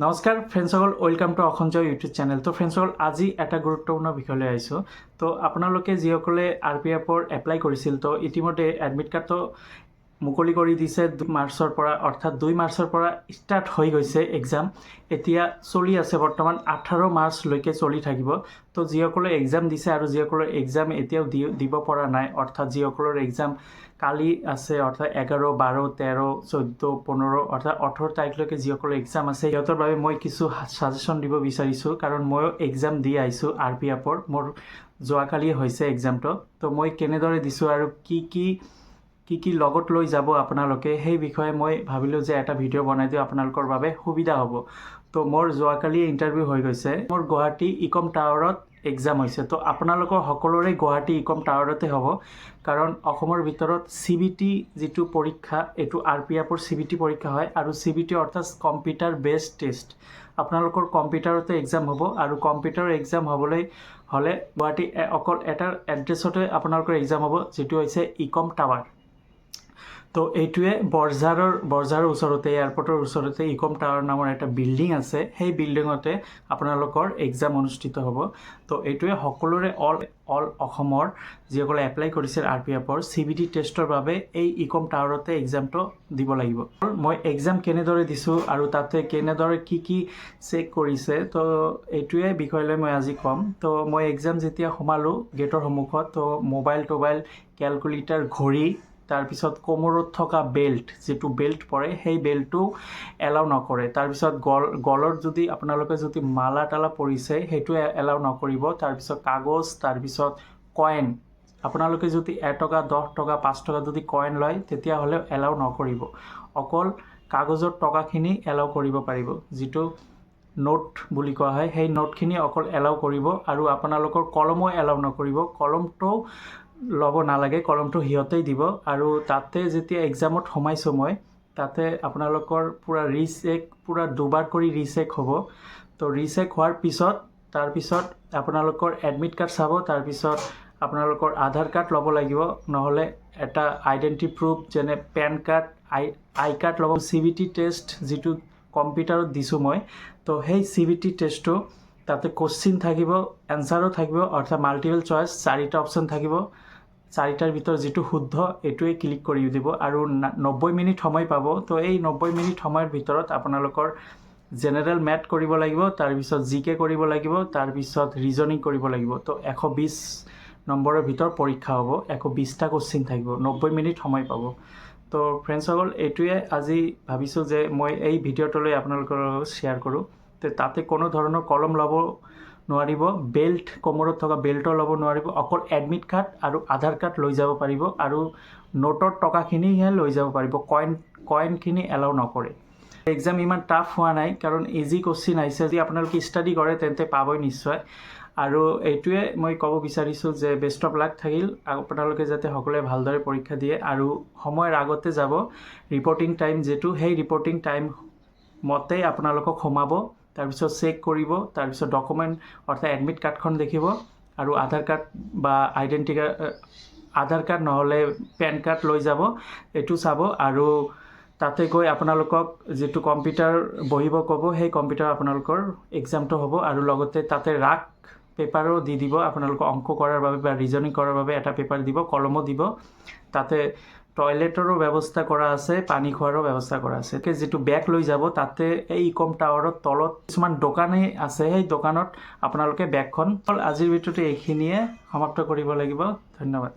নমস্কাৰ ফ্ৰেণ্ডসকল, welcome to অসঞ্জয় YouTube channel. তো ফ্ৰেণ্ডসকল, আজি এটা গুৰুত্বপূৰ্ণ বিষয়লৈ আহিছোঁ। তো আপোনালোকে যিসকলে RPFৰ এপ্লাই কৰিছিল, তো ইতিমধ্যে এডমিট কাৰ্ডটো মুকলি কৰি দিছে 2 মাৰ্চৰ পৰা, অৰ্থাৎ 2 মাৰ্চৰ পৰা ষ্টাৰ্ট হৈ গৈছে এক্সাম। এতিয়া চলি আছে, বৰ্তমান 18 মাৰ্চলৈকে চলি থাকিব। তো যিসকলে এক্সাম দিছে আৰু যিসকলৰ এক্সাম এতিয়াও দিব পৰা নাই, অৰ্থাৎ যিসকলৰ এক্সাম কালি আছে, অৰ্থাৎ 11, 12, 13, 14, 15, অৰ্থাৎ 18 তাৰিখলৈকে যিসকলৰ এক্সাম আছে, সিহঁতৰ বাবে মই কিছু ছাজেশ্যন দিব বিচাৰিছোঁ। কাৰণ ময়ো এক্সাম দি আহিছোঁ RPFৰ, মোৰ যোৱাকালি হৈছে এক্সামটো। তো মই কেনেদৰে দিছোঁ আৰু কি লগত লৈ যাব আপোনালোকে, সেই বিষয়ে মই ভাবিলোঁ যে এটা ভিডিঅ' বনাই দিওঁ, আপোনালোকৰ বাবে সুবিধা হ'ব। তো মোৰ যোৱাকালি ইণ্টাৰভিউ হৈ গৈছে, মোৰ গুৱাহাটী ইকম টাৱাৰত এক্সাম হৈছে। তো আপোনালোকৰ সকলোৰে গুৱাহাটী ইকম টাৱাৰতে হ'ব, কাৰণ অসমৰ ভিতৰত CBT যিটো পৰীক্ষা, এইটো RPFৰ CBT পৰীক্ষা হয়। আৰু CBT অৰ্থাৎ কম্পিউটাৰ বেছড টেষ্ট, আপোনালোকৰ কম্পিউটাৰতে এক্সাম হ'ব। আৰু কম্পিউটাৰ এক্সাম হ'বলৈ হ'লে গুৱাহাটী অকল এটা এড্ৰেছতে আপোনালোকৰ এক্সাম হ'ব, যিটো হৈছে ইকম টাৱাৰ। তো এইটোৱে বৰঝাৰৰ ওচৰতে, এয়াৰপৰ্টৰ ওচৰতে ইকম টাৱাৰ নামৰ এটা বিল্ডিং আছে। সেই বিল্ডিঙতে আপোনালোকৰ এক্সাম অনুষ্ঠিত হ'ব। তো এইটোৱে সকলোৰে অল অসমৰ যিসকলে এপ্লাই কৰিছিল RPFৰ CBT টেষ্টৰ বাবে এই ইকম টাৱাৰতে এক্সামটো দিব লাগিব। মই এক্সাম কেনেদৰে দিছোঁ আৰু তাতে কেনেদৰে কি চেক কৰিছে, তো এইটোৱে বিষয় লৈ মই আজি ক'ম। তো মই এক্সাম যেতিয়া সোমালোঁ গেটৰ সন্মুখত, তো মোবাইল, কেলকুলেটাৰ, ঘড়ী, তাৰপিছত কোমৰত থকা বেল্ট, যিটো বেল্ট পৰে, সেই বেল্টটো এলাউ নকৰে। তাৰপিছত গলত যদি আপোনালোকে যদি মালা টালা পৰিছে, সেইটো এলাউ নকৰিব। তাৰপিছত কাগজ, তাৰপিছত কইন, আপোনালোকে যদি 1 টকা, 10 টকা, 5 টকা যদি কইন লয়, তেতিয়াহ'লে এলাউ নকৰিব। অকল কাগজৰ টকাখিনি এলাউ কৰিব পাৰিব, যিটো নোট বুলি কোৱা হয়, সেই নোটখিনি অকল এলাউ কৰিব। আৰু আপোনালোকৰ কলমো এলাউ নকৰিব, কলমটো ল'ব নালাগে, কলমটো সিহঁতেই দিব। আৰু তাতে যেতিয়া এক্সামত সোমাইছোঁ মই, তাতে আপোনালোকৰ পূৰা ৰিচেক, পূৰা 2বাৰ কৰি ৰিচেক হ'ব। তো ৰিচেক হোৱাৰ পিছত তাৰপিছত আপোনালোকৰ এডমিট কাৰ্ড চাব, তাৰপিছত আপোনালোকৰ আধাৰ কাৰ্ড ল'ব লাগিব, নহ'লে এটা আইডেণ্টি প্ৰুফ যেনে পেন কাৰ্ড, আই কাৰ্ড ল'ব। CBT টেষ্ট যিটো কম্পিউটাৰত দিছোঁ মই, তো সেই CBT টেষ্টটো তাতে কুৱেশ্যন থাকিব, এনচাৰো থাকিব, অৰ্থাৎ মাল্টিপল চইচ 4টা অপশ্যন থাকিব। 4টাৰ ভিতৰত যিটো শুদ্ধ এইটোৱে ক্লিক কৰি দিব। আৰু 90 মিনিট সময় পাব। তো এই 90 মিনিট সময়ৰ ভিতৰত আপোনালোকৰ জেনেৰেল মেথ কৰিব লাগিব, তাৰপিছত GK কৰিব লাগিব, তাৰপিছত ৰিজনিং কৰিব লাগিব। তো 120 নম্বৰৰ ভিতৰত পৰীক্ষা হ'ব, 120টা কুৱেশ্যন থাকিব, 90 মিনিট সময় পাব। তো ফ্ৰেণ্ডসকল, এইটোৱে আজি ভাবিছোঁ যে মই এই ভিডিঅ'টোলৈ আপোনালোকৰ লগত শ্বেয়াৰ কৰোঁ। তো তাতে কোনো ধৰণৰ কলম ল'ব নোৱাৰিব, বেল্ট, কোমৰত থকা বেল্টৰ ল'ব নোৱাৰিব, অকল এডমিট কাৰ্ড আৰু আধাৰ কাৰ্ড লৈ যাব পাৰিব। আৰু নোটৰ টকাখিনিহে লৈ যাব পাৰিব, কইনখিনি এলাউ নকৰে। এক্সাম ইমান টাফ হোৱা নাই, কাৰণ ইজি কুৱেশ্যন আহিছে। যদি আপোনালোকে ষ্টাডি কৰে তেন্তে পাবই নিশ্চয়। আৰু এইটোৱে মই ক'ব বিচাৰিছোঁ যে বেষ্ট অফ লাক থাকিল, আপোনালোকে যাতে সকলোৱে ভালদৰে পৰীক্ষা দিয়ে আৰু সময়ৰ আগতে যাব। ৰিপৰ্টিং টাইম যিটো, সেই ৰিপৰ্টিং টাইম মতেই আপোনালোকক সোমাব, তাৰপিছত চেক কৰিব, তাৰপিছত ডকুমেণ্ট অৰ্থাৎ এডমিট কাৰ্ডখন দেখিব, আৰু আধাৰ কাৰ্ড বা আধাৰ কাৰ্ড নহ'লে পেন কাৰ্ড লৈ যাব, এইটো চাব। আৰু তাতে গৈ আপোনালোকক যিটো কম্পিউটাৰ বহিব ক'ব, সেই কম্পিউটাৰ আপোনালোকৰ এক্সামটো হ'ব। আৰু লগতে তাতে ৰাগ পেপাৰো দি দিব, আপোনালোকক অংক কৰাৰ বাবে বা ৰিজনিং কৰাৰ বাবে এটা পেপাৰ দিব, কলমো দিব। তাতে টয়লেটৰো ব্যৱস্থা কৰা আছে, পানী খোৱাৰো ব্যৱস্থা কৰা আছে। যিটো বেগ লৈ যাব, তাতে এই ইকম টাৱাৰৰ তলত কিছুমান দোকানেই আছে, সেই দোকানত আপোনালোকে বেগখন, আজিৰ ভিডিঅ'টো এইখিনিয়ে সমাপ্ত কৰিব লাগিব। ধন্যবাদ।